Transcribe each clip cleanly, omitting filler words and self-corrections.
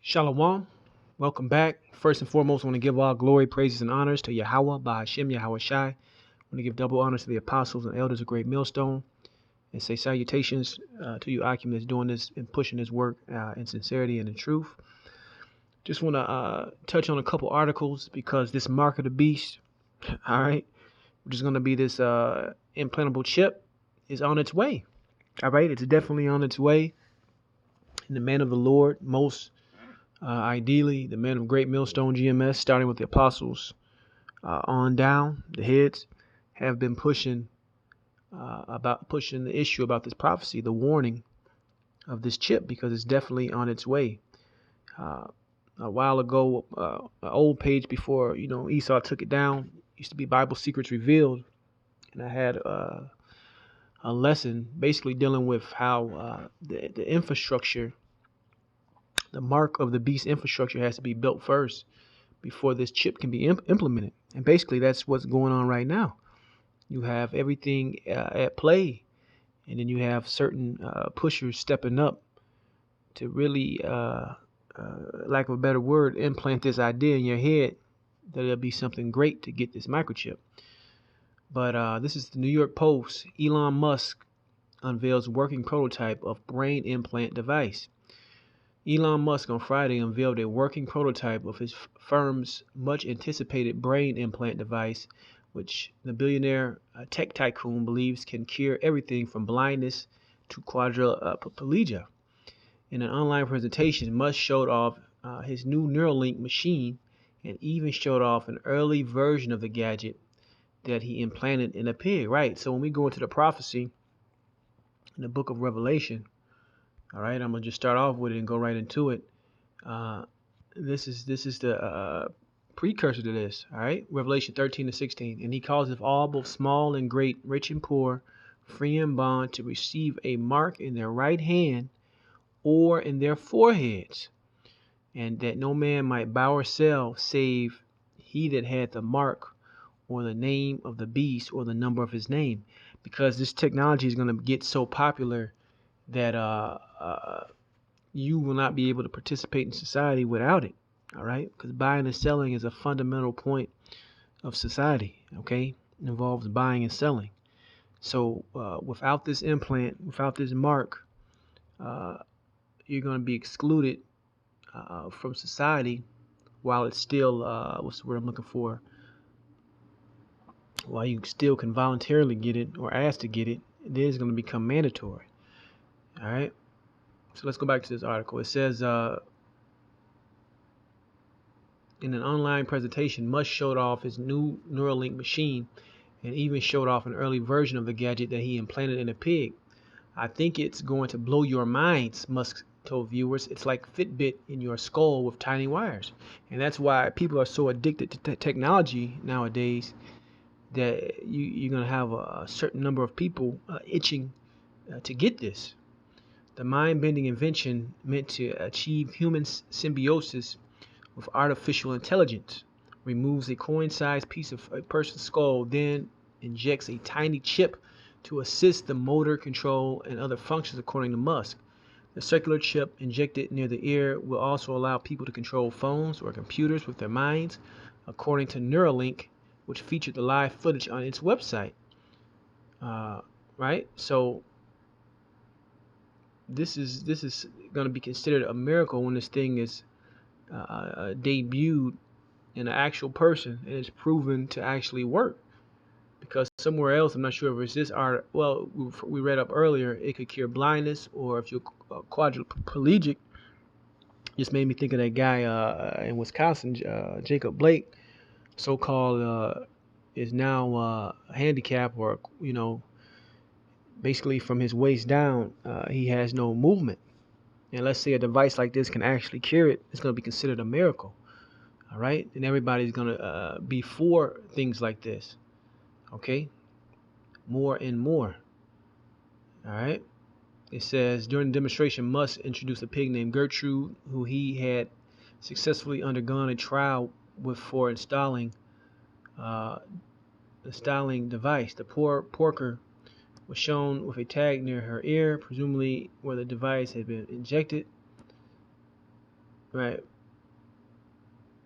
Shalom. Welcome back. First and foremost, I want to give all glory, praises, and honors to Yahweh, Bahashem, Yahweh Shai. I want to give double honors to the apostles and elders of Great Millstone and say salutations to you, Akim, that's doing this and pushing this work in sincerity and in truth. Just want to touch on a couple articles because this mark of the beast, all right, which is going to be this implantable chip, is on its way. All right, it's definitely on its way. And the man of the Lord, most ideally, the men of Great Millstone GMS, starting with the apostles on down, the heads, have been pushing the issue about this prophecy, the warning of this chip, because it's definitely on its way. A while ago, an old page before Esau took it down used to be Bible Secrets Revealed, and I had a lesson basically dealing with how the infrastructure. The mark of the beast infrastructure has to be built first before this chip can be implemented. And basically, that's what's going on right now. You have everything at play, and then you have certain pushers stepping up to really, lack of a better word, implant this idea in your head that it'll be something great to get this microchip. But this is the New York Post. Elon Musk unveils working prototype of brain implant device. Elon Musk on Friday unveiled a working prototype of his firm's much-anticipated brain implant device, which the billionaire tech tycoon believes can cure everything from blindness to quadriplegia. In an online presentation, Musk showed off his new Neuralink machine and even showed off an early version of the gadget that he implanted in a pig. Right, so when we go into the prophecy in the book of Revelation, all right, I'm gonna just start off with it and go right into it. This is the precursor to this. All right, Revelation 13-16, and he causeth all, both small and great, rich and poor, free and bond, to receive a mark in their right hand or in their foreheads, and that no man might buy or sell save he that had the mark or the name of the beast or the number of his name, because this technology is gonna get so popular that you will not be able to participate in society without it. All right, because buying and selling is a fundamental point of society. Okay, it involves buying and selling. So without this implant, without this mark, you're going to be excluded from society while it's still what's the word I'm looking for, while you still can voluntarily get it or ask to get it. It is going to become mandatory. All right, so let's go back to this article. It says in an online presentation, Musk showed off his new Neuralink machine and even showed off an early version of the gadget that he implanted in a pig. I think it's going to blow your minds, Musk told viewers. It's like Fitbit in your skull with tiny wires. And that's why people are so addicted to technology nowadays that you're going to have a certain number of people itching to get this. The mind-bending invention meant to achieve human symbiosis with artificial intelligence removes a coin-sized piece of a person's skull, then injects a tiny chip to assist the motor control and other functions, according to Musk. The circular chip injected near the ear will also allow people to control phones or computers with their minds, according to Neuralink, which featured the live footage on its website. Right? So this is going to be considered a miracle when this thing is debuted in an actual person and it's proven to actually work. Because somewhere else, I'm not sure if it's this art. Well, we read up earlier, it could cure blindness, or if you're quadriplegic. Just made me think of that guy in Wisconsin, Jacob Blake, so-called, is now handicapped, or basically from his waist down, he has no movement. And let's say a device like this can actually cure it, it's going to be considered a miracle. All right, and everybody's going to be for things like this. Okay, more and more. All right, it says during the demonstration, Musk introduced a pig named Gertrude, who he had successfully undergone a trial with for installing the styling device. The poor porker was shown with a tag near her ear, presumably where the device had been injected. right?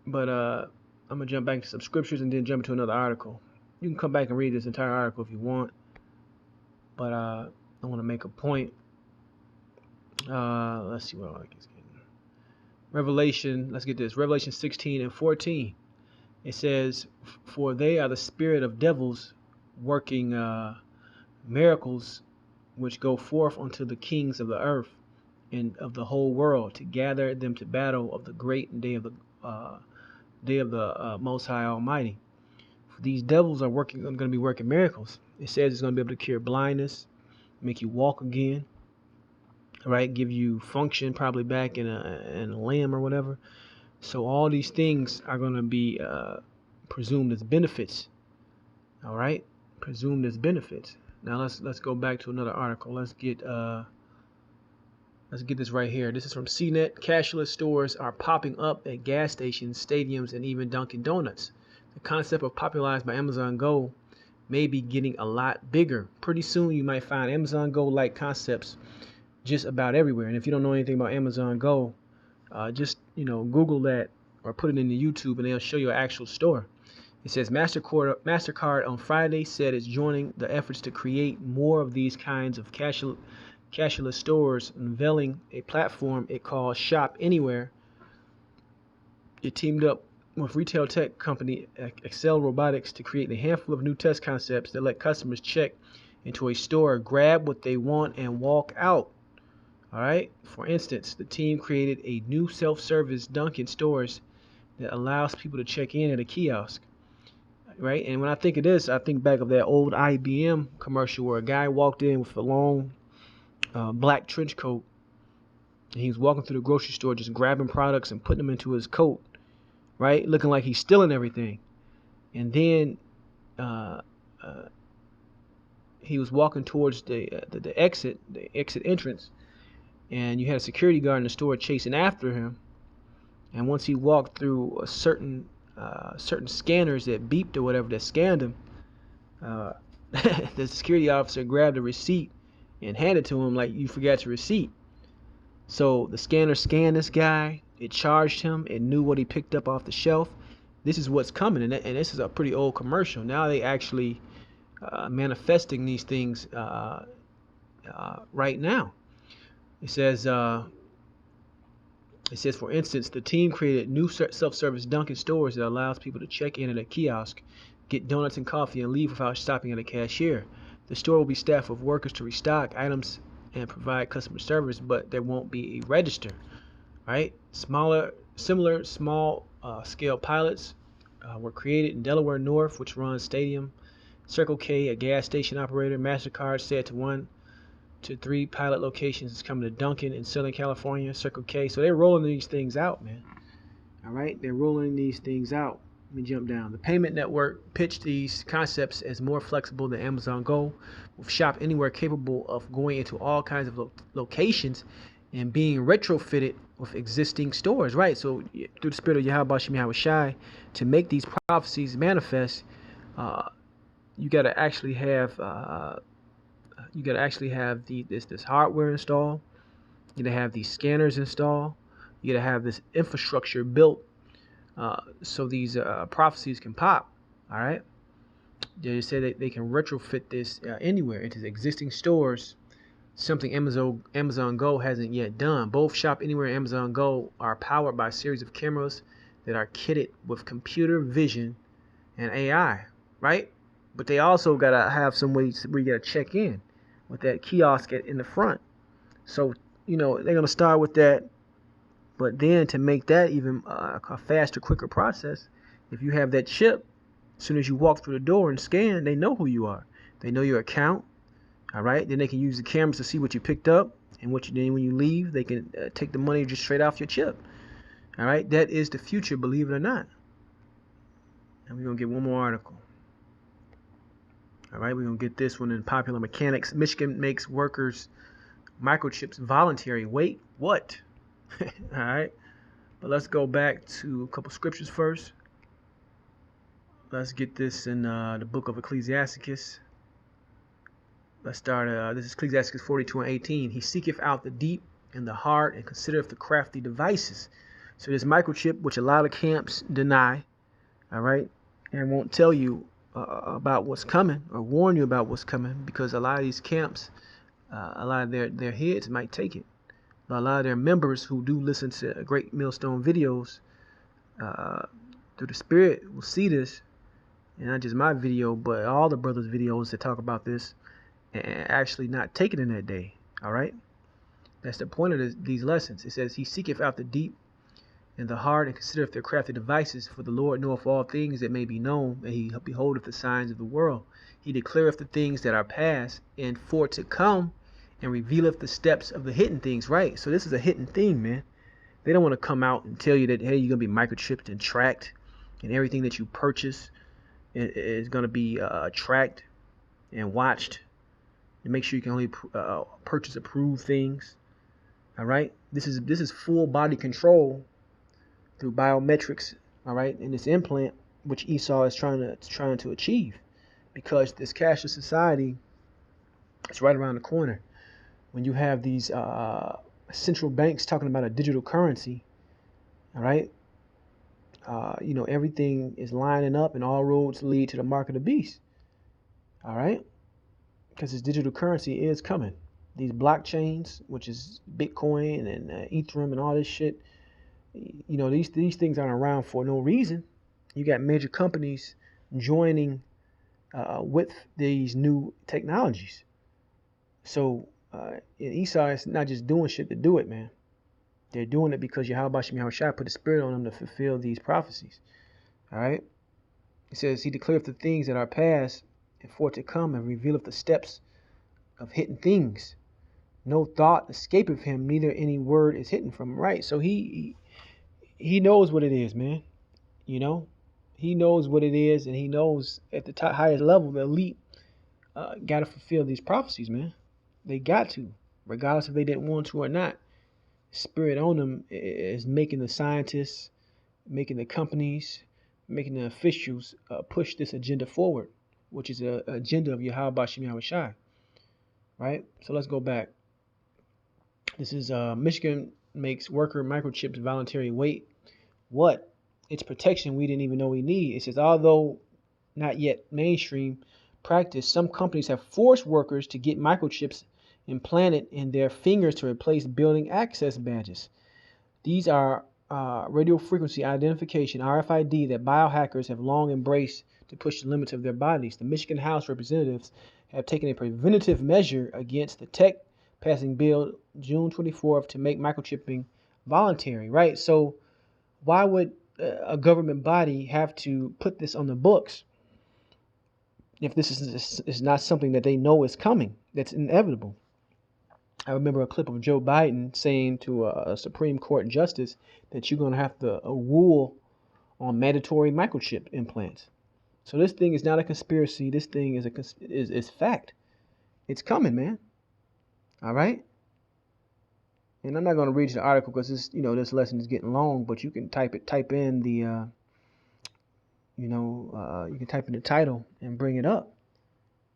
But I'm gonna jump back to some scriptures and then jump into another article. You can come back and read this entire article if you want, but I want to make a point. Let's see what I like. Revelation. Let's get this. Revelation 16 and 14. It says, "For they are the spirit of devils, working miracles, which go forth unto the kings of the earth and of the whole world, to gather them to battle of the great day of the Most High Almighty." These devils are going to be working miracles. It says it's going to be able to cure blindness, make you walk again, right? Give you function, probably back in a limb or whatever. So all these things are going to be presumed as benefits. All right, presumed as benefits. Now let's go back to another article. Let's get this right here. This is from CNET. Cashless stores are popping up at gas stations, stadiums, and even Dunkin' Donuts. The concept of popularized by Amazon Go may be getting a lot bigger. Pretty soon you might find Amazon Go-like concepts just about everywhere. And if you don't know anything about Amazon Go, just Google that or put it into YouTube and they'll show you an actual store. It says MasterCard on Friday said it's joining the efforts to create more of these kinds of cashless stores, unveiling a platform it calls Shop Anywhere. It teamed up with retail tech company Excel Robotics to create a handful of new test concepts that let customers check into a store, grab what they want, and walk out. All right. For instance, the team created a new self-service Dunkin' stores that allows people to check in at a kiosk. Right. And when I think of this, I think back of that old IBM commercial where a guy walked in with a long black trench coat. And he was walking through the grocery store just grabbing products and putting them into his coat. Right. Looking like he's stealing everything. And then he was walking towards the exit entrance. And you had a security guard in the store chasing after him. And once he walked through a certain scanners that beeped or whatever that scanned him, the security officer grabbed a receipt and handed it to him like, "You forgot your receipt." So the scanner scanned this guy. It charged him. It knew what he picked up off the shelf. This is what's coming, and this is a pretty old commercial. Now they actually manifesting these things right now. It says, for instance, the team created new self-service Dunkin' stores that allows people to check in at a kiosk, get donuts and coffee, and leave without stopping at a cashier. The store will be staffed with workers to restock items and provide customer service, but there won't be a register. Right? Similar small-scale pilots were created in Delaware North, which runs Stadium. Circle K, a gas station operator, MasterCard said to 1 to 3 pilot locations is coming to Dunkin' in Southern California, Circle K. So they're rolling these things out, man. All right, they're rolling these things out. Let me jump down. The payment network pitched these concepts as more flexible than Amazon Go, with Shop Anywhere capable of going into all kinds of locations and being retrofitted with existing stores. Right. So through the spirit of Yahweh Shem Yahweh Shai, to make these prophecies manifest, you got to actually have this hardware installed. You gotta have these scanners installed. You gotta have this infrastructure built so these prophecies can pop. All right. They say that they can retrofit this anywhere into existing stores, something Amazon Go hasn't yet done. Both Shop Anywhere and Amazon Go are powered by a series of cameras that are kitted with computer vision and AI. Right. But they also gotta have some ways where you gotta check in with that kiosk in the front. So, they're going to start with that. But then to make that even a faster, quicker process, if you have that chip, as soon as you walk through the door and scan, they know who you are. They know your account. All right. Then they can use the cameras to see what you picked up. And then when you leave, they can take the money just straight off your chip. All right. That is the future, believe it or not. And we're going to get one more article. All right, we're going to get this one in Popular Mechanics. Michigan makes workers' microchips voluntary. Wait, what? All right, but let's go back to a couple scriptures first. Let's get this in the book of Ecclesiasticus. Let's start. This is Ecclesiasticus 42:18. He seeketh out the deep and the heart and considereth the crafty devices. So this microchip, which a lot of camps deny, all right, and won't tell you about what's coming or warn you about what's coming, because a lot of these camps, a lot of their heads might take it. A lot of their members who do listen to Great Millstone videos uh, through the Spirit will see this, and not just my video, but all the brothers' videos that talk about this, and actually not take it in that day. All right, that's the point of these lessons. It says, "He seeketh out the deep and the heart, and considereth their crafty devices. For the Lord knoweth all things that may be known, and he beholdeth the signs of the world. He declareth the things that are past, and for to come, and revealeth the steps of the hidden things." Right. So this is a hidden thing, man. They don't want to come out and tell you that, hey, you're gonna be microchipped and tracked, and everything that you purchase is gonna be tracked and watched to make sure you can only purchase approved things. All right. This is full body control through biometrics, all right, in this implant, which Esau is trying to achieve, because this cashless society is right around the corner. When you have these central banks talking about a digital currency, all right, everything is lining up, and all roads lead to the mark of the beast, all right, because this digital currency is coming. These blockchains, which is Bitcoin and Ethereum and all this shit, these things aren't around for no reason. You got major companies joining with these new technologies. So Esau is not just doing shit to do it, man. They're doing it because Yahweh Shem Yahushua put the spirit on them to fulfill these prophecies. All right. It says, "He declareth the things that are past, and for to come, and revealeth the steps of hidden things. No thought escapeth him, neither any word is hidden from him." Right. So he knows what it is, man. He knows what it is, and he knows at the highest level, the elite got to fulfill these prophecies, man. They got to, regardless if they didn't want to or not. Spirit on them is making the scientists, making the companies, making the officials push this agenda forward, which is an agenda of Yahweh Shem Yahushua. Right? So let's go back. This is Michigan makes worker microchips voluntary. Wait, what? It's protection we didn't even know we need. It says, although not yet mainstream practice, some companies have forced workers to get microchips implanted in their fingers to replace building access badges. These are radio frequency identification, RFID, that biohackers have long embraced to push the limits of their bodies. The Michigan House Representatives have taken a preventative measure against the tech, passing bill June 24th to make microchipping voluntary, right? So why would a government body have to put this on the books if this is not something that they know is coming, that's inevitable? I remember a clip of Joe Biden saying to a Supreme Court justice that you're going to have to rule on mandatory microchip implants. So this thing is not a conspiracy. This thing is fact. It's coming, man. All right. And I'm not going to read you the article because this lesson is getting long. But you can type in the you can type in the title and bring it up,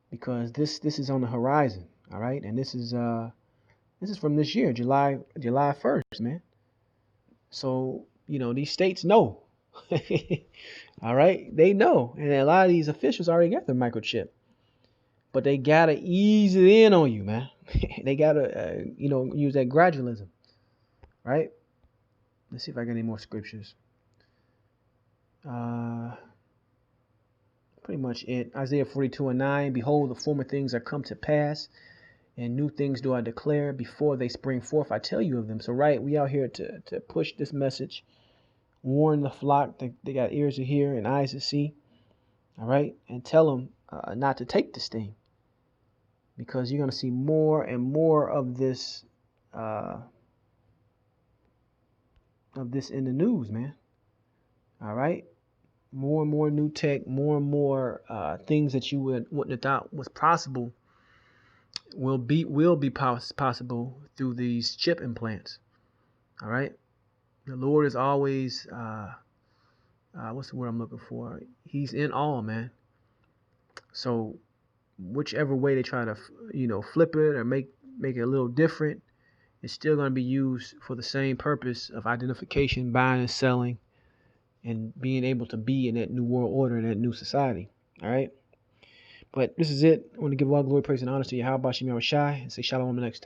because this is on the horizon. All right, and this is from this year, July 1st, man. So these states know. All right, they know, and a lot of these officials already got their microchip, but they gotta ease it in on you, man. They gotta use that gradualism, right? Let's see if I got any more scriptures. Pretty much it. Isaiah 42:9. Behold, the former things are come to pass, and new things do I declare. Before they spring forth, I tell you of them. So right, we out here to push this message, warn the flock that they got ears to hear and eyes to see. All right, and tell them not to take this thing, because you're gonna see more and more of this in the news, man. All right, more and more new tech, more and more things that you wouldn't have thought was possible will be possible through these chip implants. All right, the Lord is always what's the word I'm looking for? He's in all, man. So whichever way they try to flip it or make it a little different, it's still going to be used for the same purpose of identification, buying and selling, and being able to be in that new world order, in that new society. All right. But this is it. I want to give all glory, praise, and honor to Yahweh Shem Yahweh Shai and say shalom the next time.